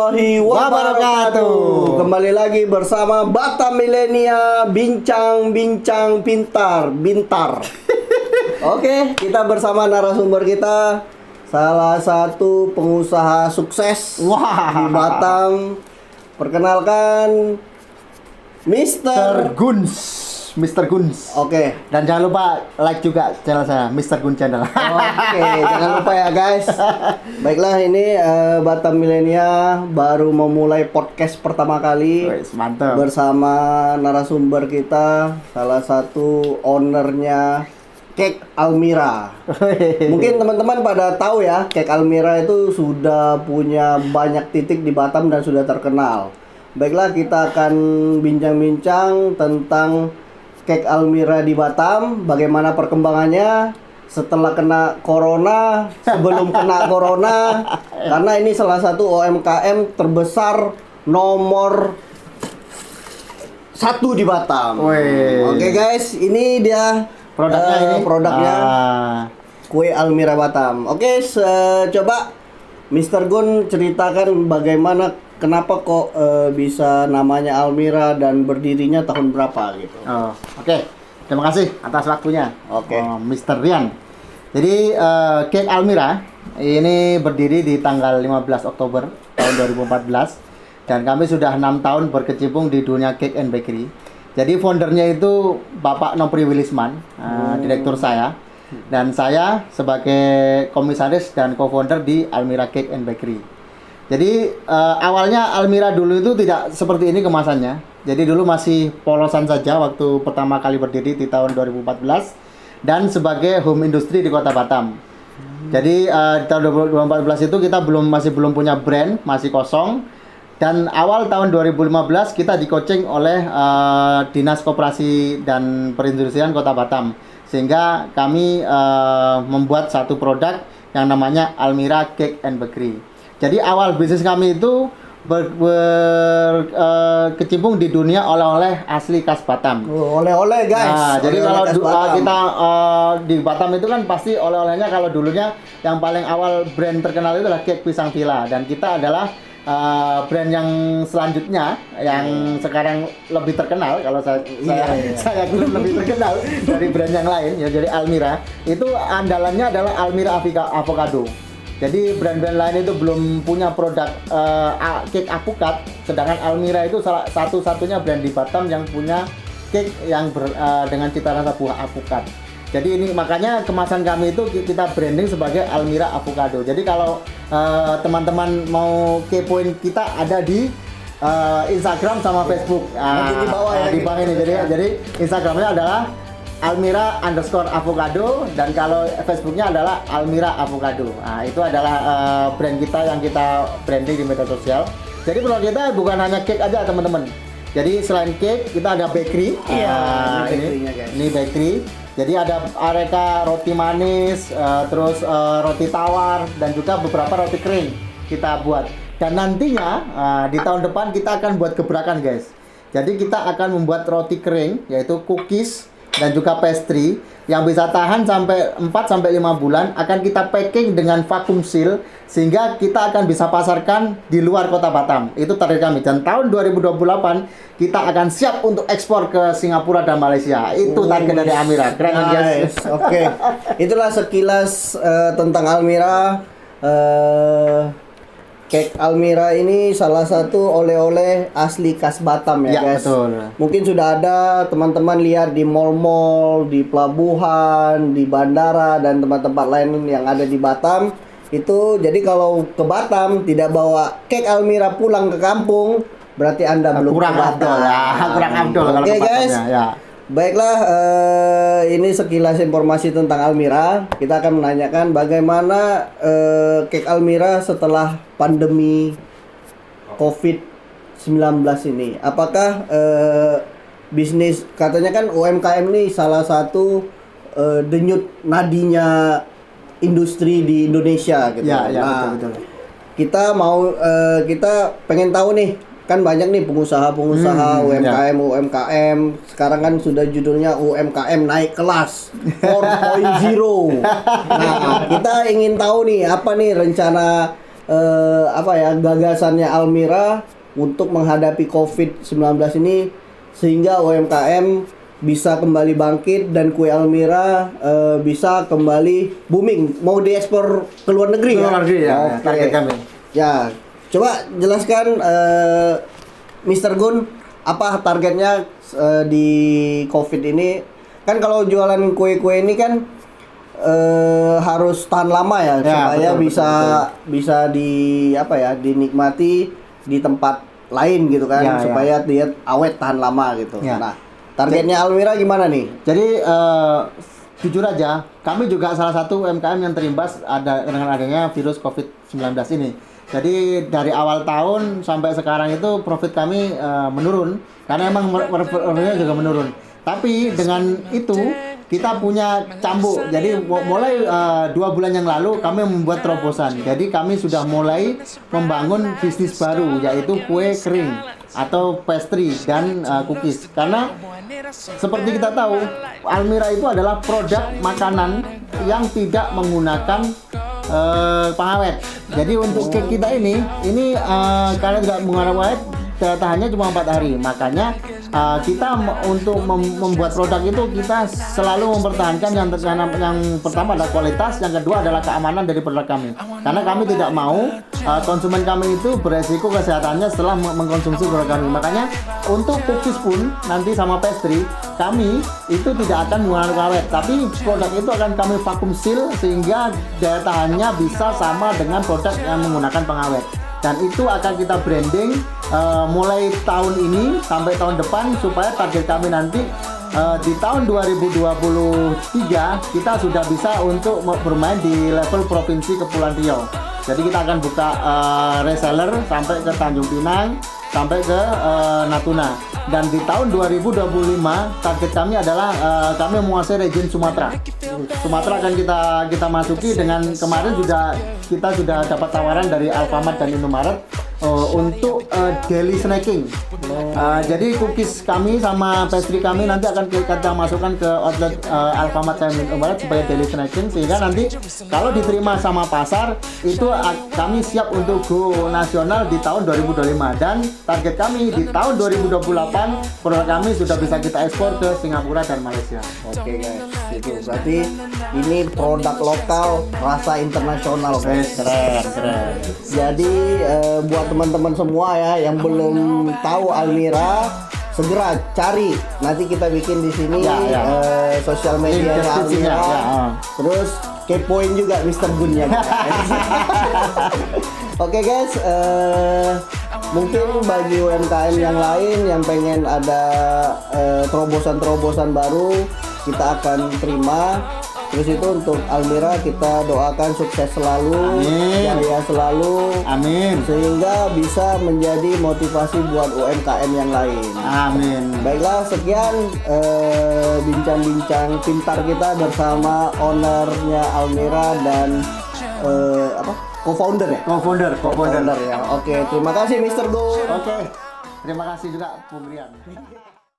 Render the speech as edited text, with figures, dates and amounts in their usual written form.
warahmatullahi wabarakatuh. Kembali lagi bersama Batam Milenia Bincang-bincang pintar. Oke, kita bersama narasumber kita, salah satu pengusaha sukses di Batam. Perkenalkan Mr. Mr. Guns. Oke. Dan jangan lupa like juga channel saya, Mr. Guns Channel. Oke, jangan lupa ya guys. Baiklah, ini Batam Milenia baru memulai podcast pertama kali. Mantap. Bersama narasumber kita, salah satu ownernya Cake Almira. Mungkin teman-teman pada tahu ya, Cake Almira itu sudah punya banyak titik di Batam dan sudah terkenal. Baiklah, kita akan bincang-bincang tentang Cake Almira di Batam, bagaimana perkembangannya setelah kena corona, sebelum kena corona, karena ini salah satu UMKM terbesar nomor 1 di Batam. Oke guys, ini dia produknya kue Almira Batam. Oke, coba Mr. Gun ceritakan bagaimana, kenapa kok bisa namanya Almira dan berdirinya tahun berapa gitu. Oke. Terima kasih atas waktunya. Oke. Mr. Rian. Jadi Cake Almira ini berdiri di tanggal 15 Oktober tahun 2014 dan kami sudah 6 tahun berkecimpung di dunia cake and bakery. Jadi foundernya itu Bapak Nopri Wilisman, direktur saya, dan saya sebagai komisaris dan co-founder di Almira Cake and Bakery. Jadi awalnya Almira dulu itu tidak seperti ini kemasannya. Jadi dulu masih polosan saja waktu pertama kali berdiri di tahun 2014 dan sebagai home industry di Kota Batam. Jadi di tahun 2014 itu kita masih belum punya brand, masih kosong. Dan awal tahun 2015 kita di-coaching oleh Dinas Koperasi dan Perindustrian Kota Batam, sehingga kami membuat satu produk yang namanya Almira Cake and Bakery. Jadi awal bisnis kami itu berkecimpung di dunia oleh-oleh asli khas Batam. Oleh-oleh guys. Nah, jadi kalau kita di Batam itu kan pasti oleh-olehnya, kalau dulunya yang paling awal brand terkenal itu adalah Cake Pisang Villa, dan kita adalah brand yang selanjutnya yang sekarang lebih terkenal. Kalau saya belum lebih terkenal dari brand yang lain ya. Jadi Almira itu andalannya adalah Almira Avocado. Jadi brand-brand lain itu belum punya produk cake apukat, sedangkan Almira itu salah satu-satunya brand di Batam yang punya cake yang dengan cita rasa buah apukat. Jadi ini makanya kemasan kami itu kita branding sebagai Almira Avocado. Jadi kalau teman-teman mau kepoin, kita ada di Instagram sama Facebook. Nanti di bawah ya. Di bawah ini. Jadi Instagramnya adalah Almira_Avocado dan kalau Facebooknya adalah Almira Avocado. Nah, itu adalah brand kita yang kita branding di media sosial. Jadi produk kita bukan hanya cake aja teman-teman. Jadi selain cake kita ada bakery. Ini bakery. Jadi ada aneka roti manis, terus roti tawar, dan juga beberapa roti kering kita buat. Dan nantinya di tahun depan kita akan buat gebrakan guys. Jadi kita akan membuat roti kering, yaitu cookies dan juga pastry yang bisa tahan sampai 4-5 bulan, akan kita packing dengan vacuum seal sehingga kita akan bisa pasarkan di luar Kota Batam. Itu target kami, dan tahun 2028 kita akan siap untuk ekspor ke Singapura dan Malaysia. Itu target dari Almira. Keren kan guys? Oke. Itulah sekilas tentang Almira. Cake Almira ini salah satu oleh-oleh asli khas Batam ya guys. Betul. Mungkin sudah ada teman-teman lihat di mall-mall, di pelabuhan, di bandara dan tempat-tempat lain yang ada di Batam. Itu jadi kalau ke Batam tidak bawa cake Almira pulang ke kampung, berarti Anda belum kurang afdol ya. Kurang afdol kalau Oke guys. Ya. Baiklah, ini sekilas informasi tentang Almira. Kita akan menanyakan bagaimana Cake Almira setelah pandemi COVID-19 ini. Apakah bisnis, katanya kan UMKM ini salah satu denyut nadinya industri di Indonesia gitu. Ya, betul. Kita pengen tahu nih, kan banyak nih pengusaha UMKM sekarang kan sudah judulnya UMKM naik kelas 4.0. Nah, kita ingin tahu nih apa nih rencana apa ya, gagasannya Almira untuk menghadapi COVID-19 ini sehingga UMKM bisa kembali bangkit dan kue Almira bisa kembali booming, mau diekspor ke luar negeri. Luar negeri ya, Oke. target kami. Ya, coba jelaskan Mr. Gun, apa targetnya di COVID ini? Kan kalau jualan kue-kue ini kan harus tahan lama ya, supaya betul, bisa di apa ya, dinikmati di tempat lain gitu kan, Ya, supaya dia awet tahan lama gitu. Ya. Nah, targetnya Almira gimana nih? Jadi jujur aja, kami juga salah satu UMKM yang terimbas dengan adanya virus COVID-19 ini. Jadi dari awal tahun sampai sekarang itu profit kami menurun karena emang revenue juga menurun. Tapi dengan itu kita punya cambuk. Jadi mulai 2 bulan yang lalu kami membuat terobosan. Jadi kami sudah mulai membangun bisnis baru, yaitu kue kering atau pastry dan cookies. Karena seperti kita tahu, Almira itu adalah produk makanan yang tidak menggunakan pengawet. Jadi untuk cake kita ini karena tidak menggunakan pengawet, daya tahannya cuma 4 hari. Makanya kita untuk membuat produk itu kita selalu mempertahankan yang pertama adalah kualitas, yang kedua adalah keamanan dari produk kami. Karena kami tidak mau konsumen kami itu beresiko kesehatannya setelah mengkonsumsi produk kami. Makanya untuk cookies pun nanti sama pastry kami itu tidak akan menggunakan pengawet, tapi produk itu akan kami vacuum seal sehingga daya tahannya bisa sama dengan produk yang menggunakan pengawet. Dan itu akan kita branding mulai tahun ini sampai tahun depan, supaya target kami nanti di tahun 2023 kita sudah bisa untuk bermain di level provinsi Kepulauan Riau. Jadi kita akan buka reseller sampai ke Tanjung Pinang, sampai ke Natuna. Dan di tahun 2025 target kami adalah kami menguasai region Sumatera. Sumatera akan kita masuki, dengan kemarin kita sudah dapat tawaran dari Alfamart dan Indomaret untuk daily snacking. Jadi cookies kami sama pastry kami nanti akan kita masukkan ke outlet Alfamart dan Indomaret sebagai daily snacking, sehingga nanti kalau diterima sama pasar itu kami siap untuk go nasional di tahun 2025. Dan target kami di tahun 2028 produk kami sudah bisa kita ekspor ke Singapura dan Malaysia. Oke guys, itu berarti ini produk lokal rasa internasional guys. Keren. Jadi buat teman-teman semua ya yang belum tahu Almira, segera cari. Nanti kita bikin di sini sosial media Almira. Terus kepoin juga Mr. Gun ya. Oke guys, mungkin bagi UMKM yang lain yang pengen ada terobosan-terobosan baru, kita akan terima. Terus itu untuk Almira kita doakan sukses selalu, jaya selalu, Amin. sehingga bisa menjadi motivasi buat UMKM yang lain. Amin. Baiklah, sekian bincang-bincang pintar kita bersama ownernya Almira dan co-founder ya? Co-founder. Ya. Oke, terima kasih Mr. Go. Oke. Terima kasih juga Bung Rian.